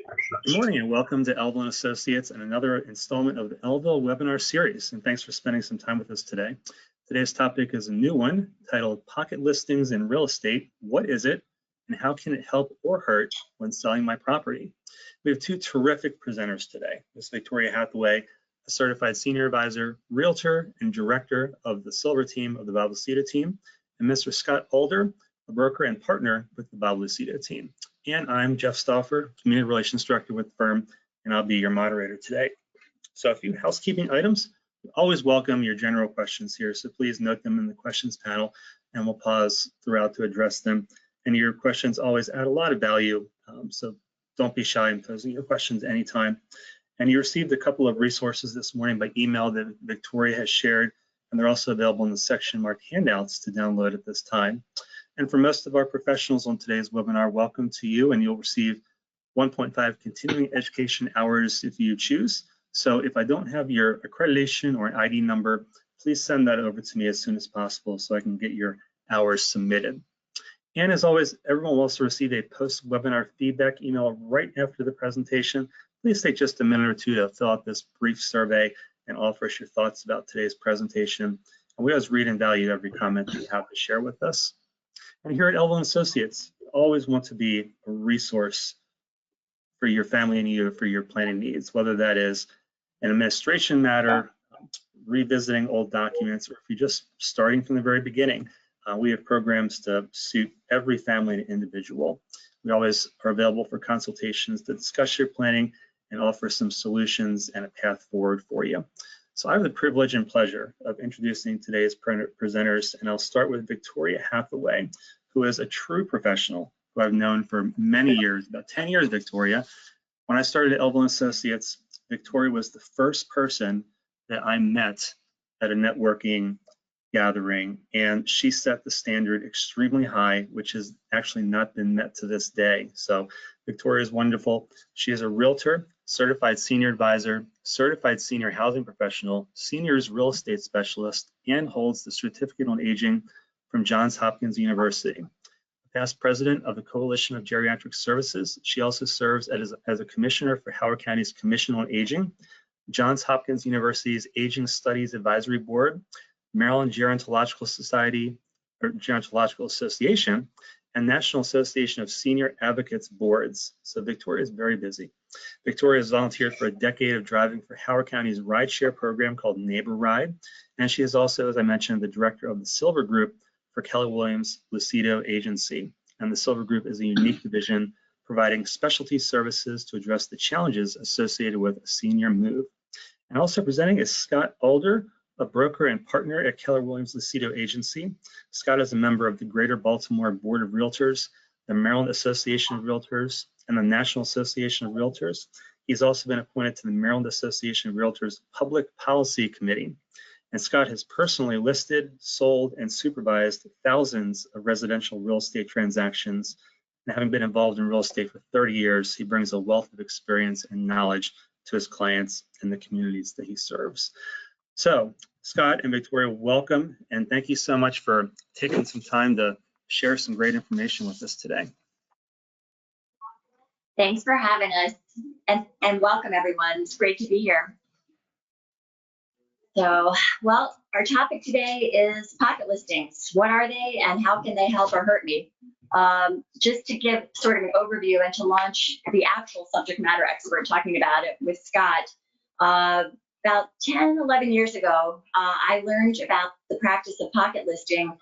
Good morning and welcome to Elville & Associates and another installment of the Elville webinar series. And thanks for spending some time with us today. Today's topic is a new one titled Pocket Listings in Real Estate. What is it and how can it help or hurt when selling my property? We have two terrific presenters today. Ms. Victoria Hathaway, a certified senior advisor, realtor, and director of the Silver team of the Bob Lucido team, and Mr. Scott Alder, a broker and partner with the Bob Lucido team. And I'm Jeff Stauffer, Community Relations Director with the firm, and I'll be your moderator today. So a few housekeeping items. We always welcome your general questions here, so please note them in the questions panel, and we'll pause throughout to address them. And your questions always add a lot of value, so don't be shy in posing your questions anytime. And you received a couple of resources this morning by email that Victoria has shared, and they're also available in the section marked handouts to download at this time. And for most of our professionals on today's webinar, welcome to you, and you'll receive 1.5 continuing education hours if you choose. So if I don't have your accreditation or an ID number, please send that over to me as soon as possible so I can get your hours submitted. And as always, everyone will also receive a post-webinar feedback email right after the presentation. Please take just a minute or two to fill out this brief survey and offer us your thoughts about today's presentation. And we always read and value every comment that you have to share with us. And here at Elville & Associates, we always want to be a resource for your family and you for your planning needs, whether that is an administration matter, revisiting old documents, or if you're just starting from the very beginning. We have programs to suit every family and individual. We always are available for consultations to discuss your planning and offer some solutions and a path forward for you. So I have the privilege and pleasure of introducing today's presenters, and I'll start with Victoria Hathaway, who is a true professional who I've known for many years, about 10 years, Victoria. When I started at Elville & Associates, Victoria was the first person that I met at a networking gathering, and she set the standard extremely high, which has actually not been met to this day. So Victoria is wonderful. She is a realtor, certified senior advisor, certified senior housing professional, seniors real estate specialist, and holds the certificate on aging from Johns Hopkins University. Past president of the Coalition of Geriatric Services, she also serves as a commissioner for Howard County's Commission on Aging, Johns Hopkins University's Aging Studies Advisory Board, Maryland Gerontological Society, or Gerontological Association, and National Association of Senior Advocates Boards. So Victoria is very busy. Victoria has volunteered for a decade of driving for Howard County's rideshare program called Neighbor Ride. And she is also, as I mentioned, the director of the Silver Group for Keller Williams Lucido Agency. And the Silver Group is a unique division providing specialty services to address the challenges associated with a senior move. And also presenting is Scott Alder, a broker and partner at Keller Williams Lucido Agency. Scott is a member of the Greater Baltimore Board of Realtors, the Maryland Association of Realtors, and the National Association of Realtors. He's also been appointed to the Maryland Association of Realtors Public Policy Committee. And Scott has personally listed, sold, and supervised thousands of residential real estate transactions. And having been involved in real estate for 30 years, he brings a wealth of experience and knowledge to his clients and the communities that he serves. So Scott and Victoria, welcome, and thank you so much for taking some time to share some great information with us today. Thanks for having us, and welcome everyone. It's great to be here. So, well, our topic today is pocket listings. What are they and how can they help or hurt me? Just to give sort of an overview and to launch the actual subject matter expert talking about it with Scott, about 10, 11 years ago, I learned about the practice of pocket listing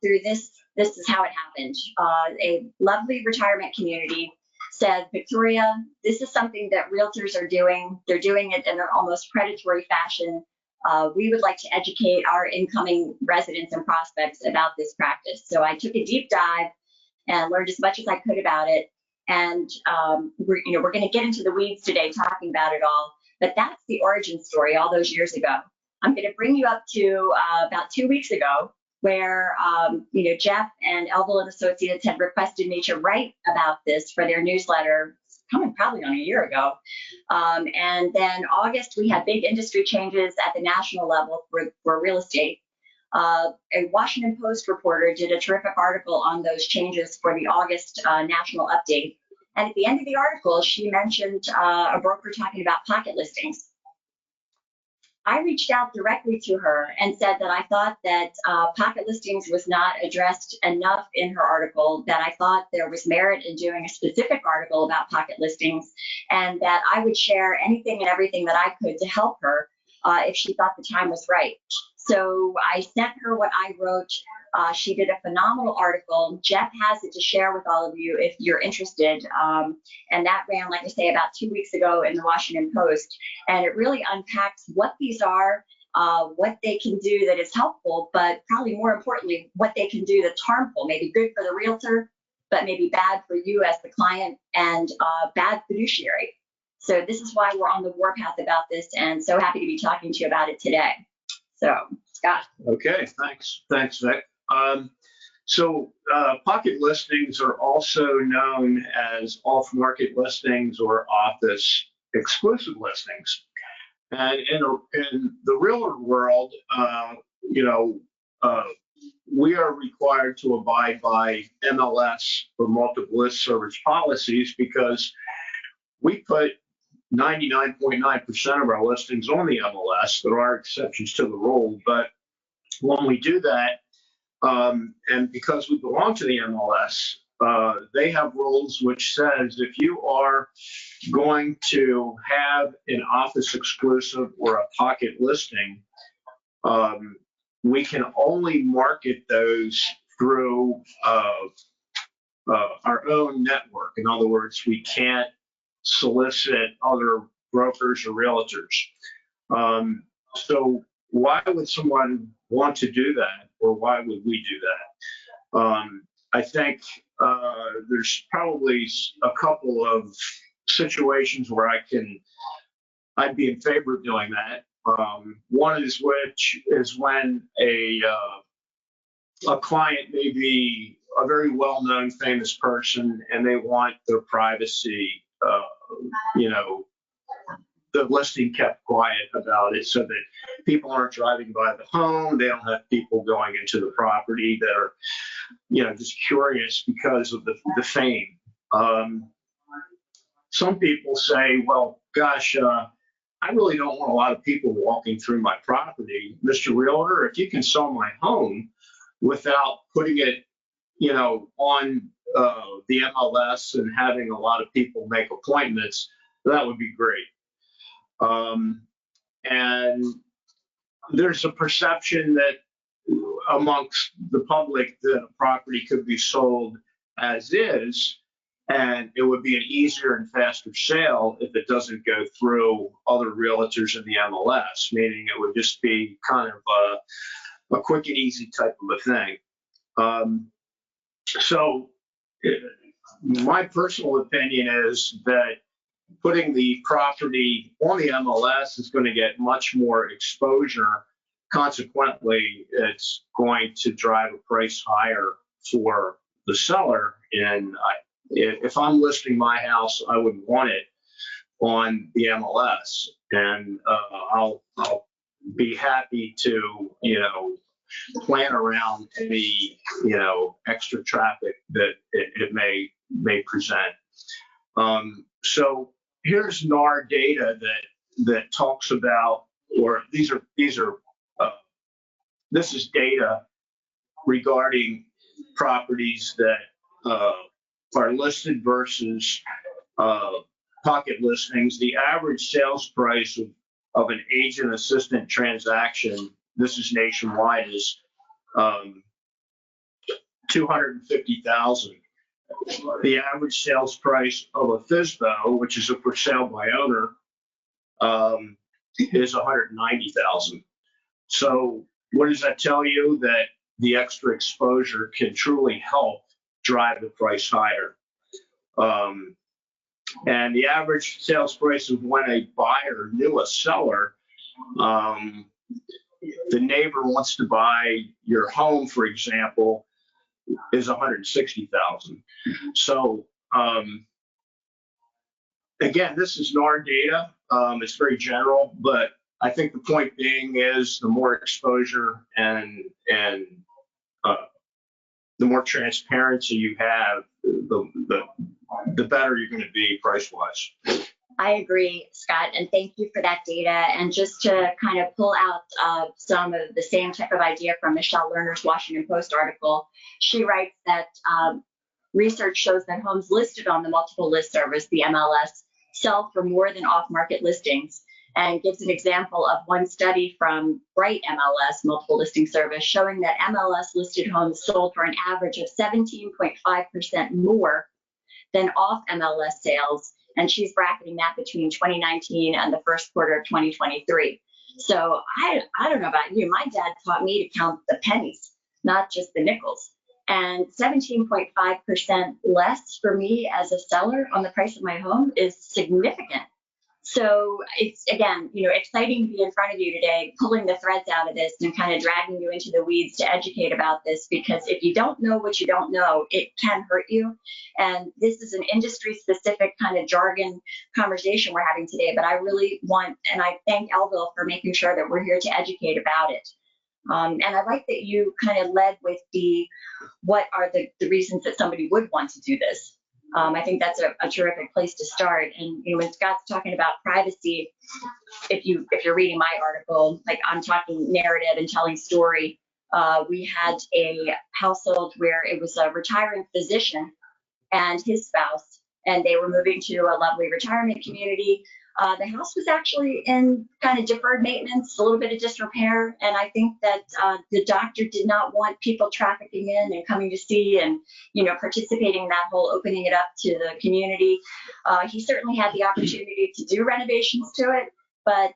through this. This is how it happened. A lovely retirement community said, Victoria, this is something that realtors are doing. They're doing it in an almost predatory fashion. We would like to educate our incoming residents and prospects about this practice. So I took a deep dive and learned as much as I could about it. And we're going to get into the weeds today talking about it all. But that's the origin story all those years ago. I'm going to bring you up to about 2 weeks ago, where Jeff and Elville & Associates had requested me to write about this for their newsletter, coming probably on a year ago. And then August, we had big industry changes at the national level for real estate. A Washington Post reporter did a terrific article on those changes for the August national update. And at the end of the article, she mentioned a broker talking about pocket listings. I reached out directly to her and said that I thought that pocket listings was not addressed enough in her article, that I thought there was merit in doing a specific article about pocket listings, and that I would share anything and everything that I could to help her if she thought the time was right. So I sent her what I wrote. She did a phenomenal article. Jeff has it to share with all of you if you're interested. And that ran, like I say, about 2 weeks ago in the Washington Post. And it really unpacks what these are, what they can do that is helpful, but probably more importantly, what they can do that's harmful, maybe good for the realtor, but maybe bad for you as the client, and bad fiduciary. So this is why we're on the warpath about this, and so happy to be talking to you about it today. So, Scott. Okay, thanks, Vic. So pocket listings are also known as off-market listings or office exclusive listings. And in the realtor world, we are required to abide by MLS or multiple list service policies because we put 99.9% of our listings on the MLS. There are exceptions to the rule, but when we do that, and because we belong to the MLS, they have rules which says if you are going to have an office exclusive or a pocket listing, we can only market those through our own network. In other words, we can't solicit other brokers or realtors. So why would someone want to do that, or why would we do that? I think there's probably a couple of situations where I'd be in favor of doing that. One is when a client may be a very well-known famous person and they want their privacy, the listing kept quiet about it so that people aren't driving by the home. They don't have people going into the property that are, just curious because of the fame. Some people say, well, gosh, I really don't want a lot of people walking through my property. Mr. Realtor, if you can sell my home without putting it, on the MLS and having a lot of people make appointments, that would be great. And there's a perception that amongst the public that a property could be sold as is, and it would be an easier and faster sale if it doesn't go through other realtors in the MLS, meaning it would just be kind of a quick and easy type of a thing. So my personal opinion is that putting the property on the MLS is going to get much more exposure. Consequently, it's going to drive a price higher for the seller. And if I'm listing my house, I would want it on the MLS, and I'll be happy to, plan around any, extra traffic that it may present. So here's NAR data that talks about, or this is data regarding properties that are listed versus pocket listings. The average sales price of an agent assistant transaction, this is nationwide, is $250,000. The average sales price of a FSBO, which is a for sale by owner, is $190,000. So what does that tell you? That the extra exposure can truly help drive the price higher. And the average sales price of when a buyer knew a seller, the neighbor wants to buy your home, for example, is $160,000. So again, this is NAR data. It's very general, but I think the point being is the more exposure and the more transparency you have, the the better you're going to be price-wise. I agree, Scott, and thank you for that data. And just to kind of pull out some of the same type of idea from Michelle Lerner's Washington Post article, she writes that research shows that homes listed on the multiple list service, the MLS, sell for more than off-market listings, and gives an example of one study from Bright MLS, multiple listing service, showing that MLS listed homes sold for an average of 17.5% more than off MLS sales. And she's bracketing that between 2019 and the first quarter of 2023. So I don't know about you. My dad taught me to count the pennies, not just the nickels. And 17.5% less for me as a seller on the price of my home is significant. So it's, again, exciting to be in front of you today, pulling the threads out of this and kind of dragging you into the weeds to educate about this, because if you don't know what you don't know, it can hurt you. And this is an industry specific kind of jargon conversation we're having today, but I really want, and I thank Elville for making sure that we're here to educate about it. And I like that you kind of led with what are the reasons that somebody would want to do this. I think that's a terrific place to start. And when Scott's talking about privacy, if you're reading my article, like I'm talking narrative and telling story, we had a household where it was a retiring physician and his spouse, and they were moving to a lovely retirement community. The house was actually in kind of deferred maintenance, a little bit of disrepair, and I think that the doctor did not want people trafficking in and coming to see and participating in that whole opening it up to the community. He certainly had the opportunity to do renovations to it, but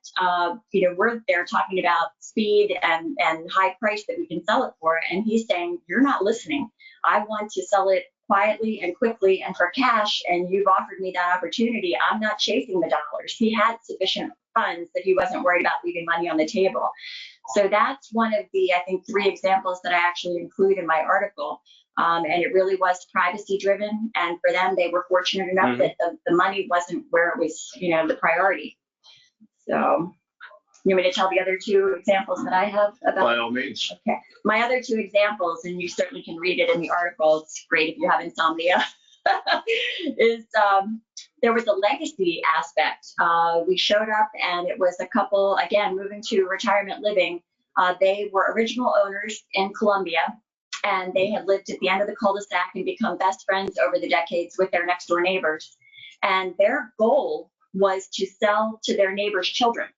we're there talking about speed and high price that we can sell it for, and he's saying, you're not listening. I want to sell it quietly and quickly and for cash, and you've offered me that opportunity. I'm not chasing the dollars. He had sufficient funds that he wasn't worried about leaving money on the table. So that's one of the, I think, 3 examples that I actually include in my article. And it really was privacy driven. And for them, they were fortunate enough that the money wasn't where it was, the priority. So you want me to tell the other 2 examples that I have about? By all means. Okay. My other 2 examples, and you certainly can read it in the article, it's great if you have insomnia, is there was a legacy aspect. We showed up and it was a couple, again, moving to retirement living. They were original owners in Columbia, and they had lived at the end of the cul-de-sac and become best friends over the decades with their next door neighbors. And their goal was to sell to their neighbors' children.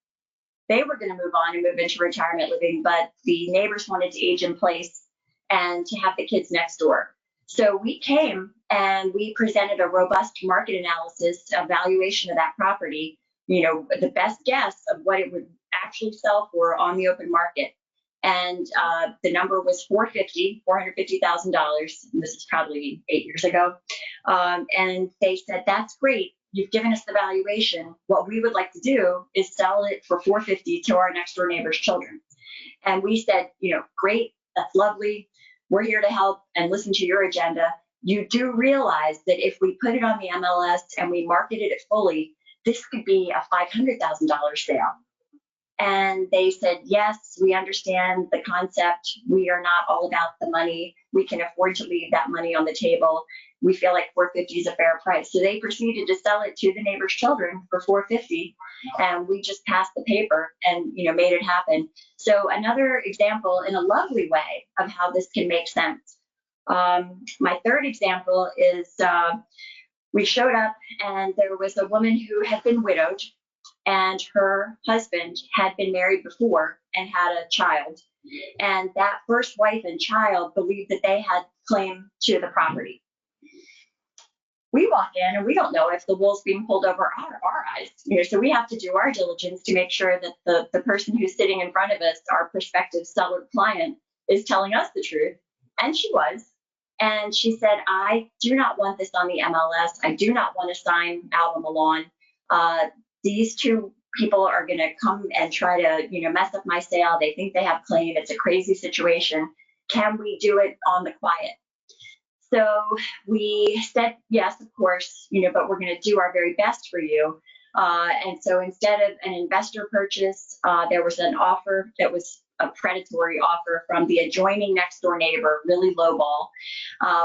They were going to move on and move into retirement living, but the neighbors wanted to age in place and to have the kids next door. So we came and we presented a robust market analysis, evaluation of that property, the best guess of what it would actually sell for on the open market. And the number was $450,000. This is probably 8 years ago. And they said, that's great. You've given us the valuation. What we would like to do is sell it for $450,000 to our next door neighbor's children. And we said, great, that's lovely. We're here to help and listen to your agenda. You do realize that if we put it on the MLS and we marketed it fully, this could be a $500,000 sale. And they said, yes, we understand the concept. We are not all about the money. We can afford to leave that money on the table. We feel like $450,000 is a fair price. So they proceeded to sell it to the neighbor's children for $450,000, and we just passed the paper and made it happen. So another example in a lovely way of how this can make sense. My third example is we showed up and there was a woman who had been widowed, and her husband had been married before and had a child. And that first wife and child believed that they had claim to the property. We walk in and we don't know if the wool's being pulled over our eyes. So we have to do our diligence to make sure that the person who's sitting in front of us, our prospective seller client, is telling us the truth. And she was. And she said, I do not want this on the MLS. I do not want to sign out on the lawn. These 2 people are going to come and try to, mess up my sale. They think they have claim. It's a crazy situation. Can we do it on the quiet? So we said, yes, of course, but we're going to do our very best for you. And so instead of an investor purchase, there was an offer that was a predatory offer from the adjoining next door neighbor, really lowball.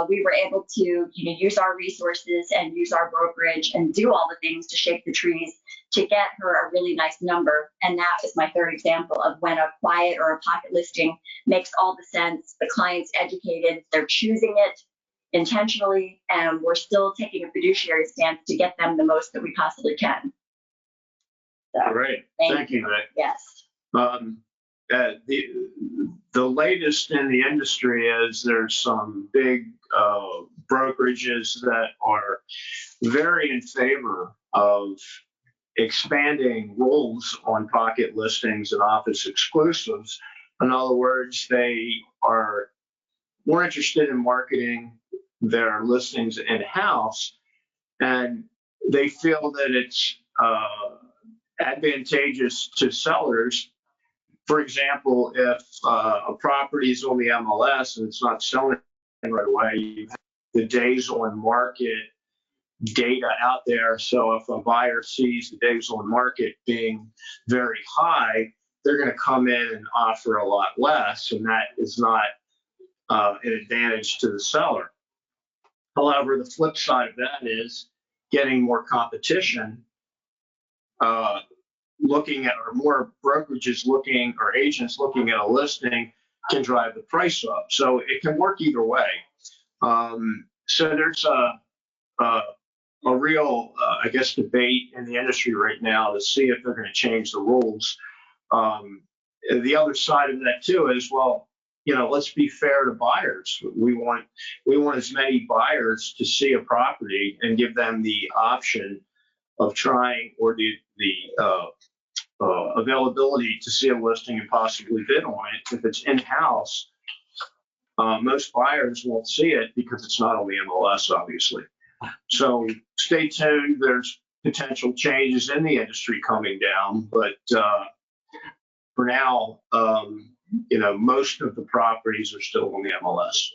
We were able to use our resources and use our brokerage and do all the things to shake the trees to get her a really nice number. And that is my third example of when a quiet or a pocket listing makes all the sense. The client's educated, they're choosing it intentionally, and we're still taking a fiduciary stance to get them the most that we possibly can. So, Great. Thank you, Nick. yes. The latest in the industry is there's some big brokerages that are very in favor of expanding rules on pocket listings and office exclusives. In other words, they are more interested in marketing their listings in-house, and they feel that it's advantageous to sellers. For example, if a property is on the MLS and it's not selling right away, you have the days on market data out there. So if a buyer sees the days on market being very high, they're going to come in and offer a lot less, and that is not an advantage to the seller. However, the flip side of that is getting more competition, looking at, or more brokerages looking, or agents looking at a listing can drive the price up. So it can work either way. So there's a real, I guess, debate in the industry right now to see if they're going to change the rules. The other side of that too is, well, let's be fair to buyers. We want as many buyers to see a property and give them the option of trying, or the availability to see a listing and possibly bid on it. If it's in-house, most buyers won't see it because it's not on the MLS, obviously. So stay tuned. There's potential changes in the industry coming down, but for now, most of the properties are still on the MLS.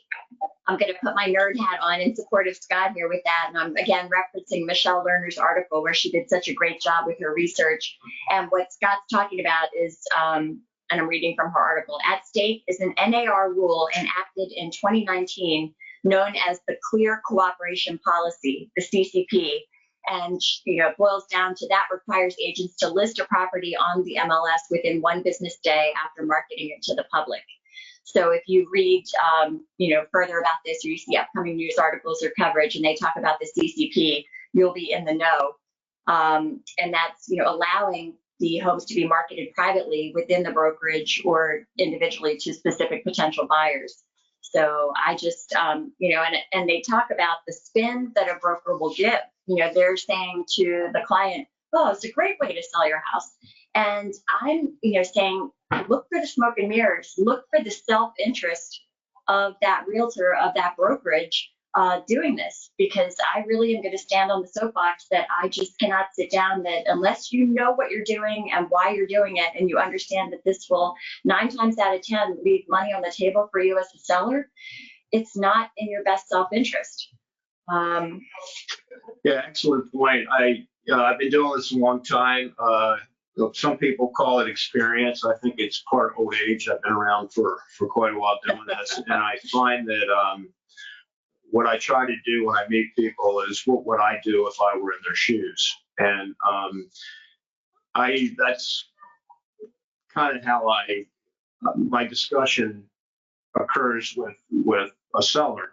I'm going to put my nerd hat on in support of Scott here with that. And I'm again referencing Michelle Lerner's article where she did such a great job with her research. And what Scott's talking about is, and I'm reading from her article, at stake is an NAR rule enacted in 2019 known as the Clear Cooperation Policy, the CCP. And it boils down to that requires agents to list a property on the MLS within 1 business day after marketing it to the public. So if you read, further about this, or you see upcoming news articles or coverage, and they talk about the CCP, you'll be in the know. And that's, allowing the homes to be marketed privately within the brokerage or individually to specific potential buyers. So I just, and they talk about the spin that a broker will give. They're saying to the client, oh, it's a great way to sell your house. And I'm, saying, look for the smoke and mirrors, look for the self-interest of that realtor, of that brokerage doing this, because I really am going to stand on the soapbox that I just cannot sit down, that unless you know what you're doing and why you're doing it, and you understand that this will 9 times out of 10 leave money on the table for you as a seller, it's not in your best self-interest. Yeah, excellent point. I've been doing this a long time. Some people call it experience. I think it's part old age. I've been around for quite a while doing this, and I find that what I try to do when I meet people is what would I do if I were in their shoes, and that's kind of how my discussion occurs with a seller.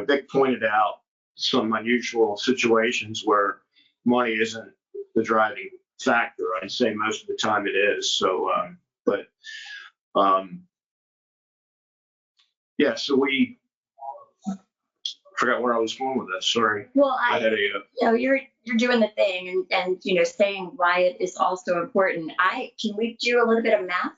Vic pointed out some unusual situations where money isn't the driving factor. I'd say most of the time it is. So, so we forgot where I was going with this. Sorry. Well, I had you're doing the thing, and saying why it is also important. Can we do a little bit of math?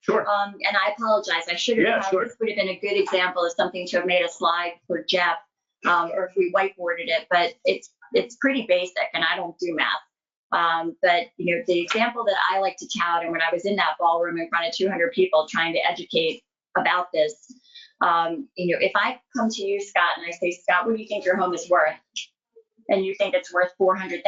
Sure. And I apologize. I should have. Sure. This would have been a good example of something to have made a slide for Jeff, or if we whiteboarded it. But it's pretty basic, and I don't do math. But the example that I like to tout, and when I was in that ballroom in front of 200 people trying to educate about this, if I come to you, Scott, and I say, Scott, what do you think your home is worth? And you think it's worth $400,000,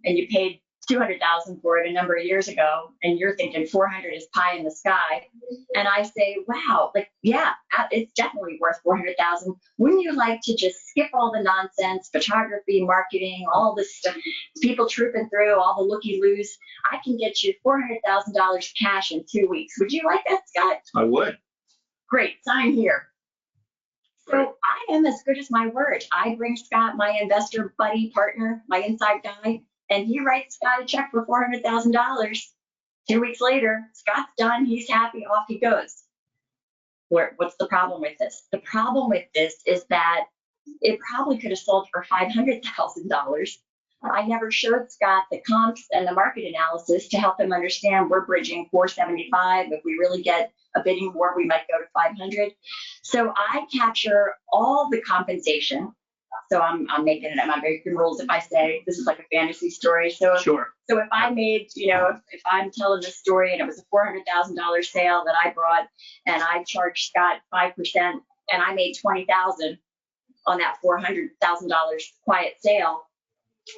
and you paid 200,000 for it a number of years ago, and you're thinking 400 is pie in the sky. And I say, wow, like, yeah, it's definitely worth 400,000. Wouldn't you like to just skip all the nonsense, photography, marketing, all this stuff, people trooping through, all the looky-loos? I can get you $400,000 cash in 2 weeks. Would you like that, Scott? I would. Great, sign here. So I am as good as my word. I bring Scott, my investor buddy, partner, my inside guy, and he writes Scott a check for $400,000. 2 weeks later, Scott's done. He's happy. Off he goes. What's the problem with this? The problem with this is that it probably could have sold for $500,000. I never showed Scott the comps and the market analysis to help him understand we're bridging 475. If we really get a bidding war, we might go to 500. So I capture all the compensation. So I'm making it, I'm breaking rules if I say this is like a fantasy story. So Sure. So if I made, if I'm telling this story and it was a $400,000 sale that I brought and I charged Scott 5% and I made $20,000 on that $400,000 quiet sale,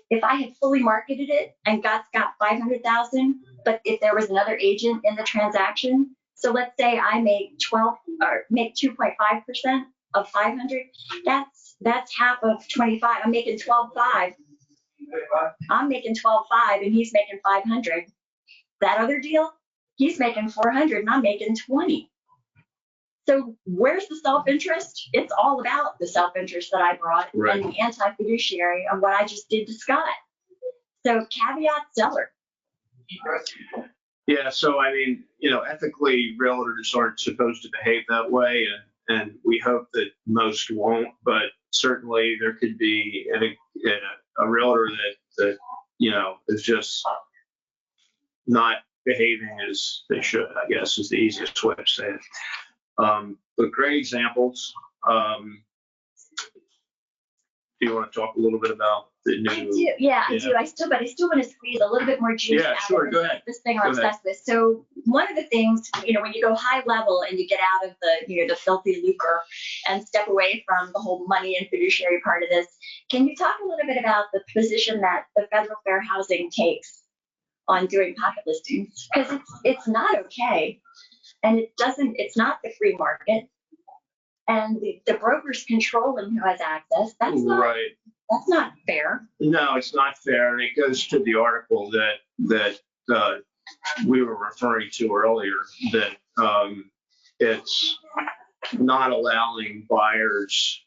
if I had fully marketed it and got Scott 500,000, but if there was another agent in the transaction, so let's say I make 2.5% of 500, that's half of 25. I'm making 12.5. I'm making 12.5 and he's making 500. That other deal, he's making 400 and I'm making 20. So where's the self-interest? It's all about the self-interest that I brought and the anti-fiduciary of what I just did to Scott. So caveat seller. Yeah, so I mean, ethically, realtors aren't supposed to behave that way, and we hope that most won't. But certainly, there could be a realtor that is just not behaving as they should, I guess, is the easiest way to say it. But great examples. Do you want to talk a little bit about the new? I do. Yeah, I do. I still want to squeeze a little bit more juice out of Go ahead. This thing I'm obsessed with. So one of the things, when you go high level and you get out of the filthy lucre and step away from the whole money and fiduciary part of this, can you talk a little bit about the position that the Federal Fair Housing takes on doing pocket listings? Because it's not okay, and it's not the free market. And the broker's controlling who has access. That's not fair. No, it's not fair. And it goes to the article that we were referring to earlier, that it's not allowing buyers,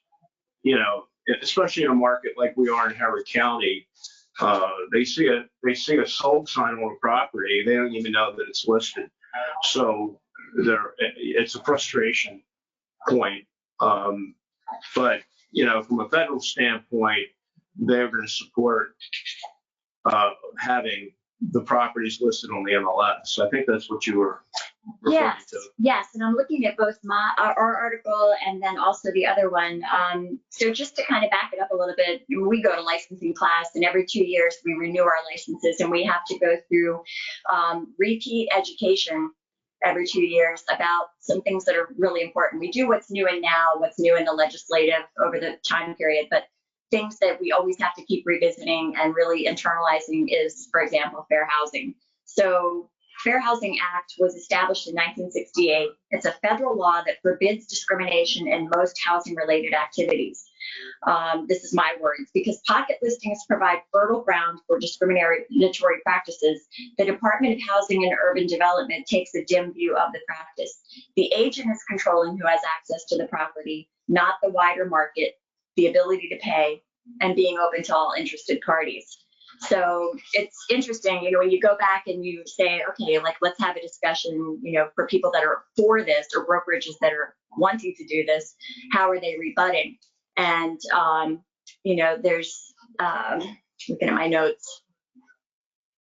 especially in a market like we are in Howard County, they see a sold sign on a property. They don't even know that it's listed. So it's a frustration point. But from a federal standpoint, they're going to support having the properties listed on the MLS. I think that's what you were referring to. Yes, and I'm looking at both our article and then also the other one. So just to kind of back it up a little bit, we go to licensing class, and every 2 years we renew our licenses, and we have to go through repeat education every 2 years about some things that are really important. We do what's new and now, what's new in the legislative over the time period, but things that we always have to keep revisiting and really internalizing is, for example, fair housing. So Fair Housing Act was established in 1968. It's a federal law that forbids discrimination in most housing-related activities. This is my words. Because pocket listings provide fertile ground for discriminatory practices, the Department of Housing and Urban Development takes a dim view of the practice. The agent is controlling who has access to the property, not the wider market, the ability to pay, and being open to all interested parties. So it's interesting, when you go back and you say, okay, let's have a discussion, for people that are for this or brokerages that are wanting to do this, how are they rebutting? And, there's, looking at my notes,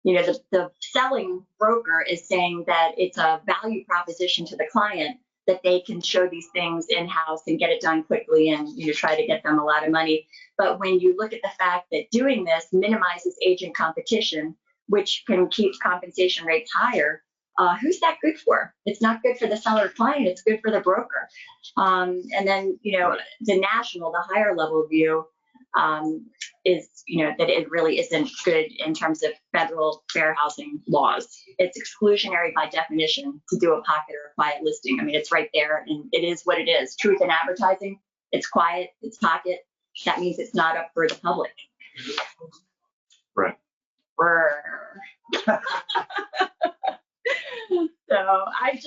the selling broker is saying that it's a value proposition to the client that they can show these things in-house and get it done quickly and try to get them a lot of money. But when you look at the fact that doing this minimizes agent competition, which can keep compensation rates higher, who's that good for? It's not good for the seller client, it's good for the broker. And then, the national, the higher level view, is, that it really isn't good in terms of federal fair housing laws. It's exclusionary by definition to do a pocket or a quiet listing. I mean, it's right there, and it is what it is. Truth in advertising, it's quiet, it's pocket. That means it's not up for the public. Right. So I've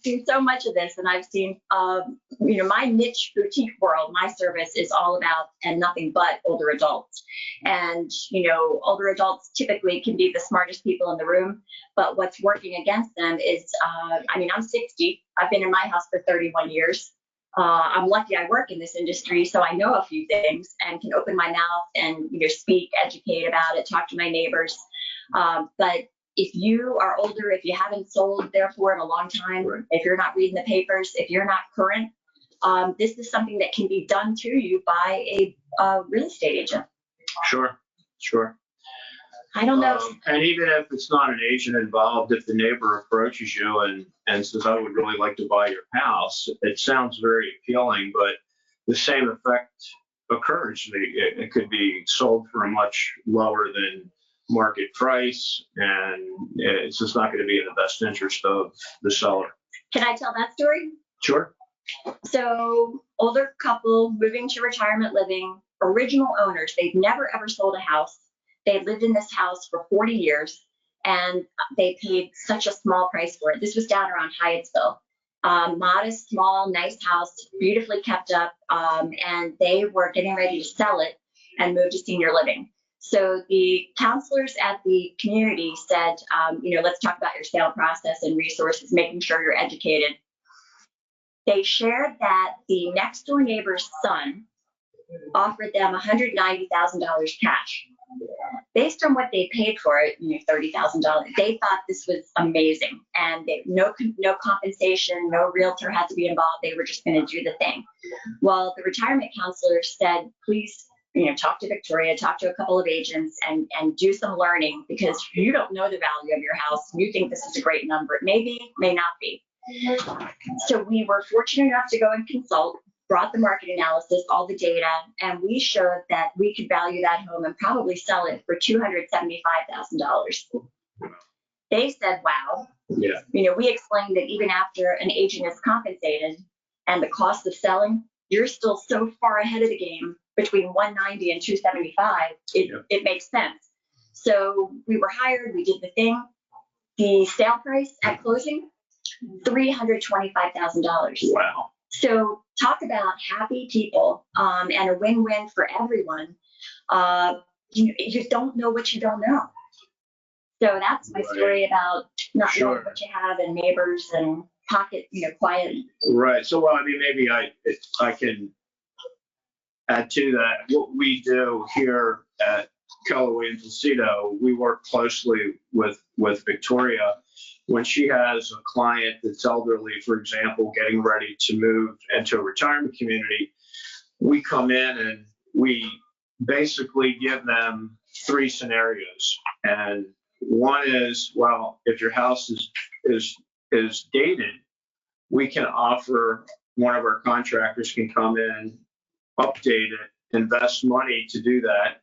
seen so much of this, and I've seen, my niche boutique world, my service is all about and nothing but older adults. And, older adults typically can be the smartest people in the room, but what's working against them is, I'm 60. I've been in my house for 31 years. I'm lucky I work in this industry, so I know a few things and can open my mouth and, speak, educate about it, talk to my neighbors. But if you are older, if you haven't sold, therefore, in a long time, Right. if you're not reading the papers, if you're not current, this is something that can be done to you by a real estate agent. Sure. I don't know. And even if it's not an agent involved, if the neighbor approaches you and says, I would really like to buy your house, it sounds very appealing, but the same effect occurs. It could be sold for a much lower than market price, and it's just not going to be in the best interest of the seller. Can I tell that story? Sure. So, older couple moving to retirement living, original owners. They've never ever sold a house. They lived in this house for 40 years, and they paid such a small price for it. This was down around Hyattsville. Modest, small, nice house, beautifully kept up, and they were getting ready to sell it and move to senior living. So the counselors at the community said, let's talk about your sale process and resources, making sure you're educated. They shared that the next door neighbor's son offered them $190,000 cash. Based on what they paid for it, $30,000, they thought this was amazing. And no compensation, no realtor had to be involved. They were just going to do the thing. Well, the retirement counselor said, please, talk to Victoria, talk to a couple of agents and do some learning, because you don't know the value of your house. You think this is a great number. It may be, may not be. So we were fortunate enough to go and consult, brought the market analysis, all the data, and we showed that we could value that home and probably sell it for $275,000. They said, wow. Yeah. We explained that even after an agent is compensated and the cost of selling, you're still so far ahead of the game between 190 and 275. It makes sense. So we were hired, we did the thing. The sale price at closing, $325,000. Wow. So talk about happy people and a win-win for everyone. You don't know what you don't know. So that's my story about not knowing what you have and neighbors and pocket, quiet. Right. So, maybe I can add to that. What we do here at Keller and Lucido, we work closely with Victoria. When she has a client that's elderly, for example, getting ready to move into a retirement community, we come in and we basically give them three scenarios. And one is, well, if your house is dated, we can offer, one of our contractors can come in, update it, invest money to do that.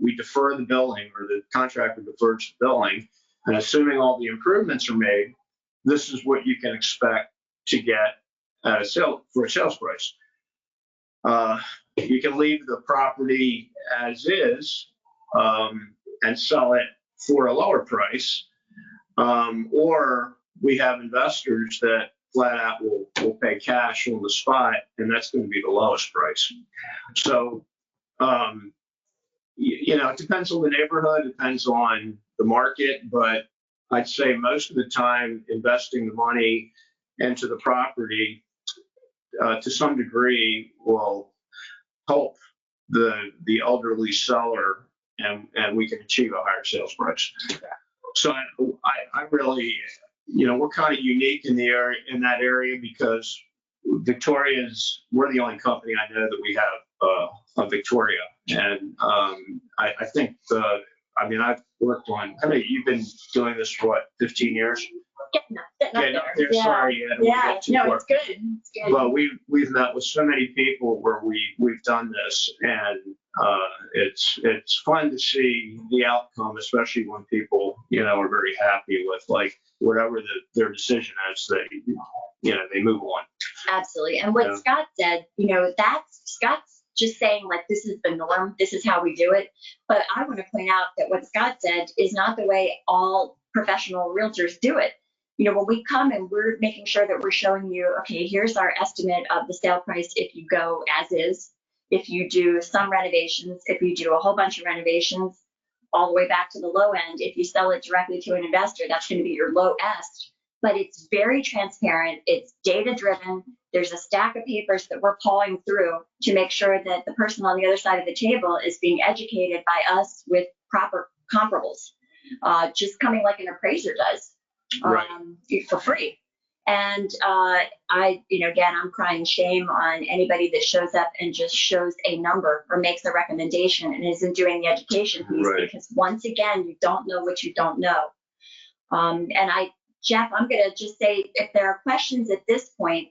We defer the billing, or the contractor defers the billing. And assuming all the improvements are made, this is what you can expect to get at for a sales price. You can leave the property as is and sell it for a lower price, or we have investors that flat out will pay cash on the spot, and that's going to be the lowest price. So, it depends on the neighborhood, depends on the market, but I'd say most of the time investing the money into the property to some degree will help the elderly seller, and we can achieve a higher sales price. So I really, we're kind of unique in that area, because we're the only company I know that we have of Victoria. And I think I've worked on, you've been doing this for what, 15 years? Getting up there. Yeah. Sorry, no, it's good. It's good. Well, we've met with so many people where we've done this, and it's fun to see the outcome, especially when people, are very happy with like whatever their decision is, they move on. Absolutely. And what Scott said, that's Scott's just saying like, this is the norm. This is how we do it. But I want to point out that what Scott said is not the way all professional realtors do it. When we come and we're making sure that we're showing you, okay, here's our estimate of the sale price if you go as is, if you do some renovations, if you do a whole bunch of renovations, all the way back to the low end. If you sell it directly to an investor, that's going to be your low est. But it's very transparent. It's data driven. There's a stack of papers that we're pawing through to make sure that the person on the other side of the table is being educated by us with proper comparables, just coming like an appraiser does, for free. And again, I'm crying shame on anybody that shows up and just shows a number or makes a recommendation and isn't doing the education piece, because once again, you don't know what you don't know. Jeff, I'm going to just say, if there are questions at this point,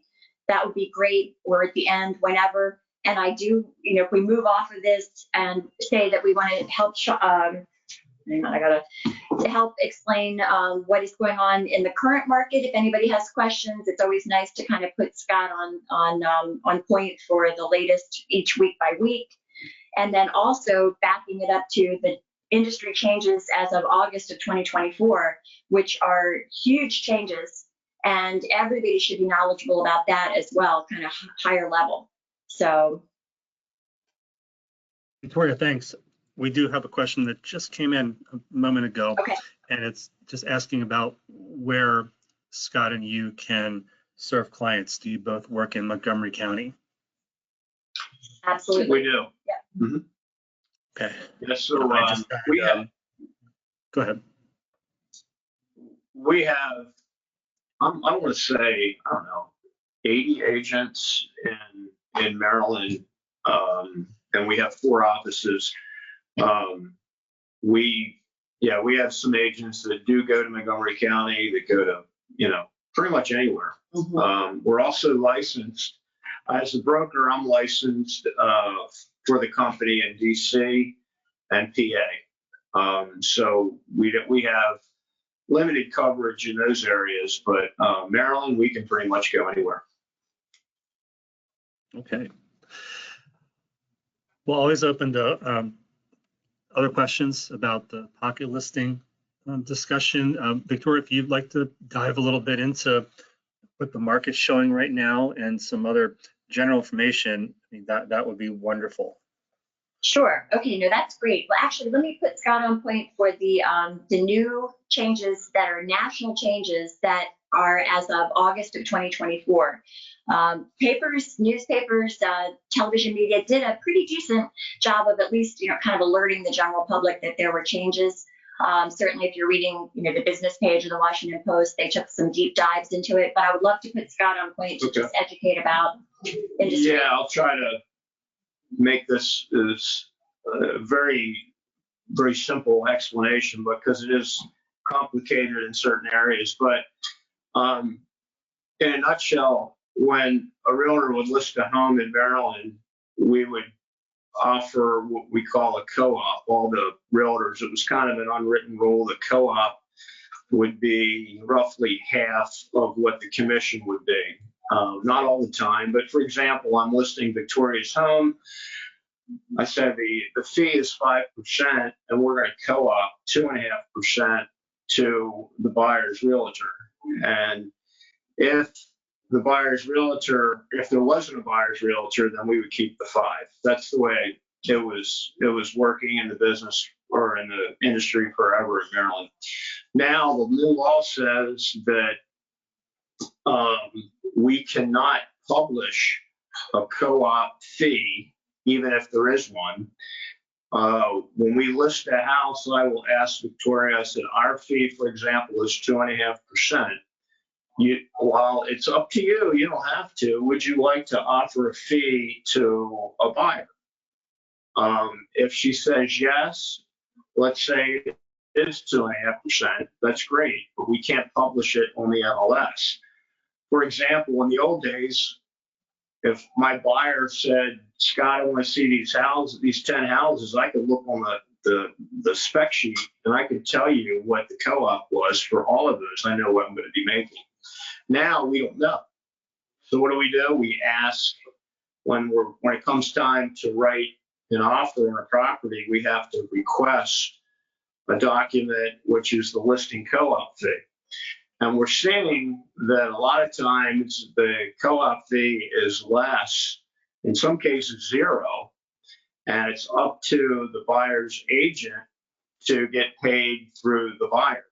that would be great, or at the end, whenever. And I do, if we move off of this and say that we want to help, to help explain what is going on in the current market. If anybody has questions, it's always nice to kind of put Scott on point for the latest each week by week. And then also backing it up to the industry changes as of August of 2024, which are huge changes, and everybody should be knowledgeable about that as well, kind of higher level. So, Victoria, thanks. We do have a question that just came in a moment ago, and it's just asking about where Scott and you can serve clients. Do you both work in Montgomery County? Absolutely. We do. Yeah. Mm-hmm. Okay. Yes, so we have. Go ahead. We have, I want to say, 80 agents in Maryland, and we have 4 offices. We have some agents that do go to Montgomery County, that go to, pretty much anywhere. Mm-hmm. We're also licensed as a broker. I'm licensed for the company in DC and PA. So we have limited coverage in those areas, but Maryland, we can pretty much go anywhere. Okay. Well, always open to other questions about the pocket listing discussion. Victoria, if you'd like to dive a little bit into what the market's showing right now and some other general information, I mean, that would be wonderful. Sure. Okay. No, that's great. Well, actually, let me put Scott on point for the new changes that are national changes that are as of August of 2024. Papers, newspapers, television media did a pretty decent job of at least, kind of alerting the general public that there were changes. Certainly, if you're reading, the business page of the Washington Post, they took some deep dives into it. But I would love to put Scott on point to just educate about industry. Yeah, I'll try to make this very, very simple explanation, because it is complicated in certain areas. But in a nutshell, when a realtor would list a home in Maryland, we would offer what we call a co-op. All the realtors, it was kind of an unwritten rule, the co-op would be roughly half of what the commission would be. Not all the time, but for example, I'm listing Victoria's home. I said the fee is 5%, and we're going to co-op 2.5% to the buyer's realtor. And if the buyer's realtor, if there wasn't a buyer's realtor, then we would keep the 5. That's the way it was working in the business or in the industry forever in Maryland. Now the new law says that we cannot publish a co-op fee, even if there is one. When we list a house, I will ask Victoria, I said, our fee, for example, is 2.5%. Well, it's up to you. You don't have to. Would you like to offer a fee to a buyer? If she says yes, let's say it is 2.5%, that's great, but we can't publish it on the MLS. For example, in the old days, if my buyer said, Scott, I want to see these houses, these 10 houses, I could look on the spec sheet and I could tell you what the co-op was for all of those. I know what I'm going to be making. Now we don't know. So what do? We ask when it comes time to write an offer on a property, we have to request a document, which is the listing co-op fee. And we're seeing that a lot of times the co-op fee is less, in some cases zero, and it's up to the buyer's agent to get paid through the buyer.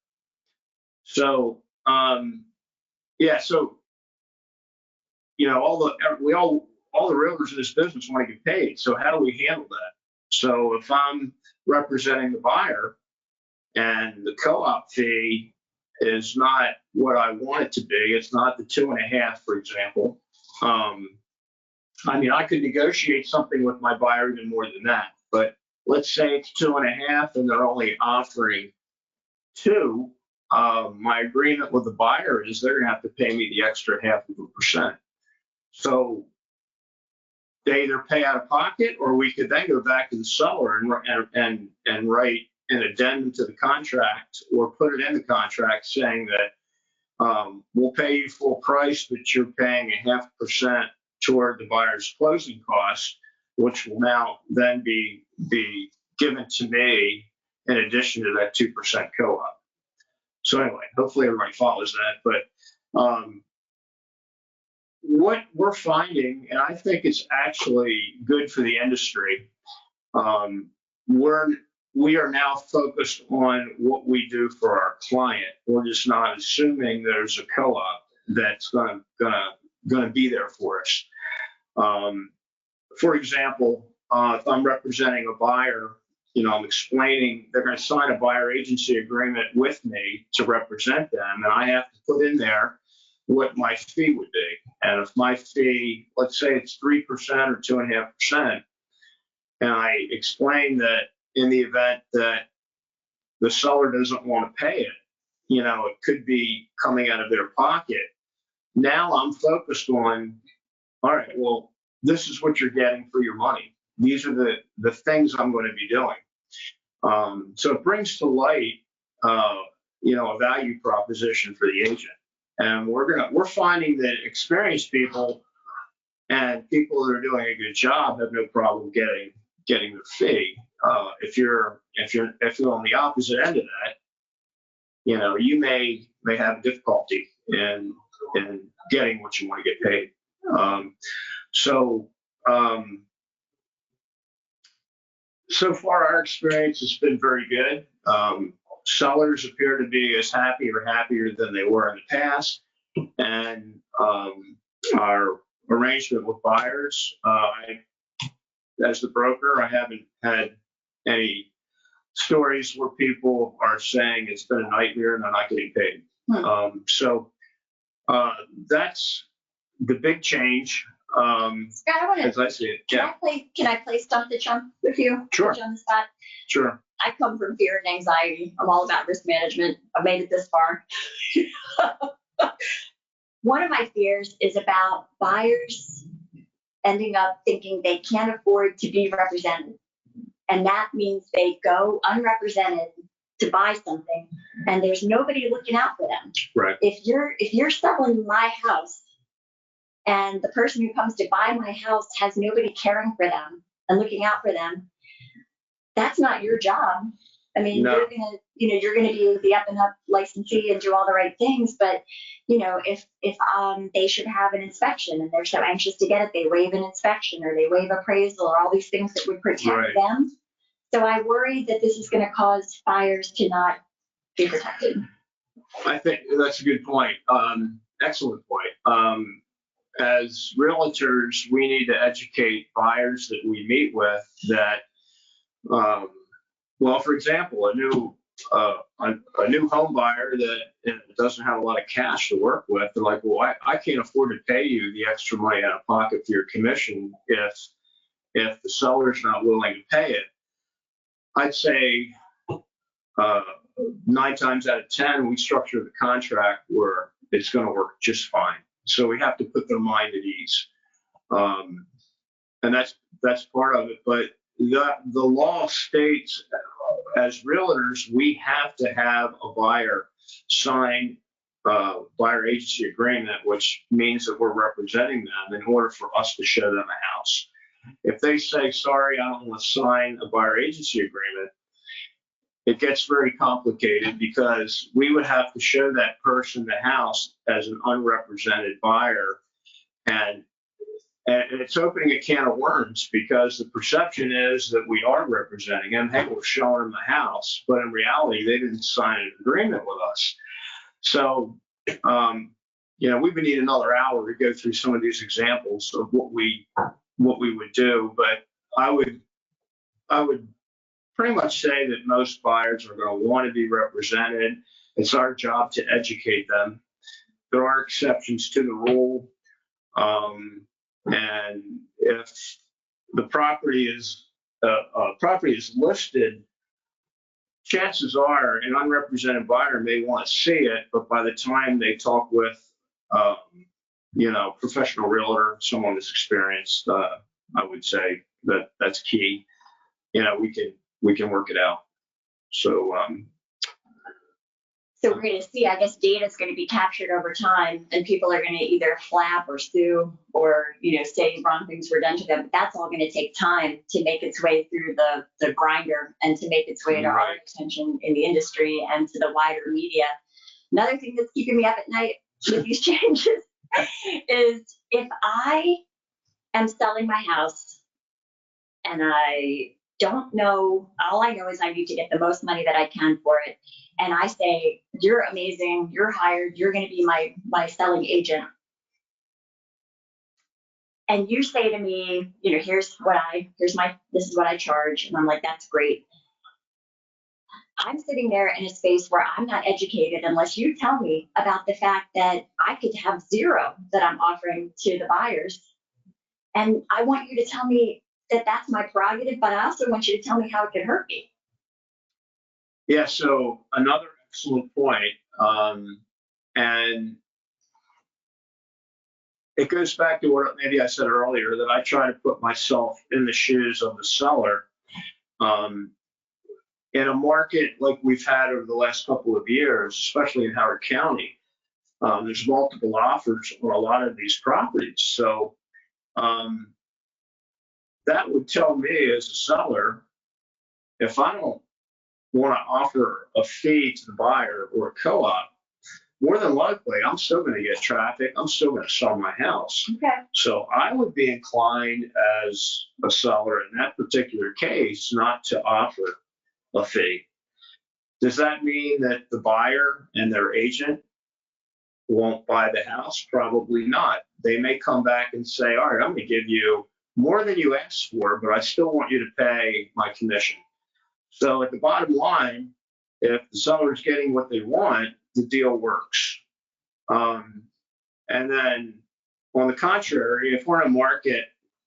So, so, you know, all the realtors in this business want to get paid. So how do we handle that? So if I'm representing the buyer and the co-op fee is not what I want it to be, it's not the 2.5, for example. I mean, I could negotiate something with my buyer even more than that, but let's say it's 2.5 and they're only offering 2. My agreement with the buyer is they're going to have to pay me the extra 0.5%. So they either pay out of pocket, or we could then go back to the seller and write an addendum to the contract or put it in the contract saying that we'll pay you full price, but you're paying 0.5% toward the buyer's closing costs, which will now then be given to me in addition to that 2% co-op. So anyway, hopefully everybody follows that. But what we're finding, and I think it's actually good for the industry, we are now focused on what we do for our client. We're just not assuming there's a co-op that's gonna be there for us. For example, if I'm representing a buyer, you know, I'm explaining they're going to sign a buyer agency agreement with me to represent them, and I have to put in there what my fee would be. And if my fee, let's say it's 3% or 2.5%, and I explain that in the event that the seller doesn't want to pay it, you know, it could be coming out of their pocket. Now I'm focused on, all right, well, this is what you're getting for your money. These are the things I'm going to be doing. So it brings to light, you know, a value proposition for the agent. And we're finding that experienced people and people that are doing a good job have no problem getting their fee. If you're on the opposite end of that, you know, you may have difficulty in getting what you want to get paid. So far, our experience has been very good. Sellers appear to be as happy or happier than they were in the past. And our arrangement with buyers, as the broker, I haven't had any stories where people are saying it's been a nightmare and they're not getting paid. So that's the big change. Scott, I want as to. I see it. Yeah. Can I play Stump the Chump with you? Sure. Put you on the spot? Sure. I come from fear and anxiety. I'm all about risk management. I've made it this far. One of my fears is about buyers ending up thinking they can't afford to be represented. And that means they go unrepresented to buy something and there's nobody looking out for them. Right. If you're selling my house and the person who comes to buy my house has nobody caring for them and looking out for them, that's not your job. I mean, No. you're gonna be the up and up licensee and do all the right things, but you know, if they should have an inspection and they're so anxious to get it, they waive an inspection or they waive appraisal or all these things that would protect them. So I worry that this is going to cause buyers to not be protected. I think that's a good point. Excellent point. As realtors, we need to educate buyers that we meet with that, well, for example, a new home buyer that doesn't have a lot of cash to work with, they're like, well, I can't afford to pay you the extra money out of pocket for your commission if the seller's not willing to pay it. I'd say 9 times out of 10, we structure the contract where it's going to work just fine. So we have to put their mind at ease. And that's part of it. But the law states, as realtors, we have to have a buyer sign buyer agency agreement, which means that we're representing them in order for us to show them a house. If they say, sorry, I don't want to sign a buyer agency agreement, it gets very complicated because we would have to show that person the house as an unrepresented buyer. And it's opening a can of worms because the perception is that we are representing them. Hey, we're showing them the house, but in reality, they didn't sign an agreement with us. So, we would need another hour to go through some of these examples of what we would do. But I would pretty much say that most buyers are going to want to be represented. It's our job to educate them. There are exceptions to the rule. And if the property is listed, chances are an unrepresented buyer may want to see it, but by the time they talk with, professional realtor, someone that's experienced, I would say that that's key. We can work it out. So, So we're going to see, I guess, data is going to be captured over time, and people are going to either flap or sue or, say wrong things were done to them. But that's all going to take time to make its way through the grinder and to make its way to our attention in the industry and to the wider media. Another thing that's keeping me up at night with these changes is if I am selling my house and I don't know, all I know is I need to get the most money that I can for it. And I say, you're amazing, you're hired, you're going to be my selling agent. And you say to me, this is what I charge. And I'm like, that's great. I'm sitting there in a space where I'm not educated unless you tell me about the fact that I could have zero that I'm offering to the buyers. And I want you to tell me that that's my prerogative, but I also want you to tell me how it could hurt me. Yeah, so another excellent point. And it goes back to what maybe I said earlier, that I try to put myself in the shoes of the seller. In a market like we've had over the last couple of years, especially in Howard County, there's multiple offers on a lot of these properties. So that would tell me as a seller, if I don't want to offer a fee to the buyer or a co-op, more than likely, I'm still going to get traffic. I'm still going to sell my house. Okay. So I would be inclined as a seller in that particular case not to offer a fee. Does that mean that the buyer and their agent won't buy the house? Probably not. They may come back and say, all right, I'm going to give you more than you asked for, but I still want you to pay my commission. So at the bottom line, if the seller is getting what they want, the deal works. And then on the contrary, if we're in a market,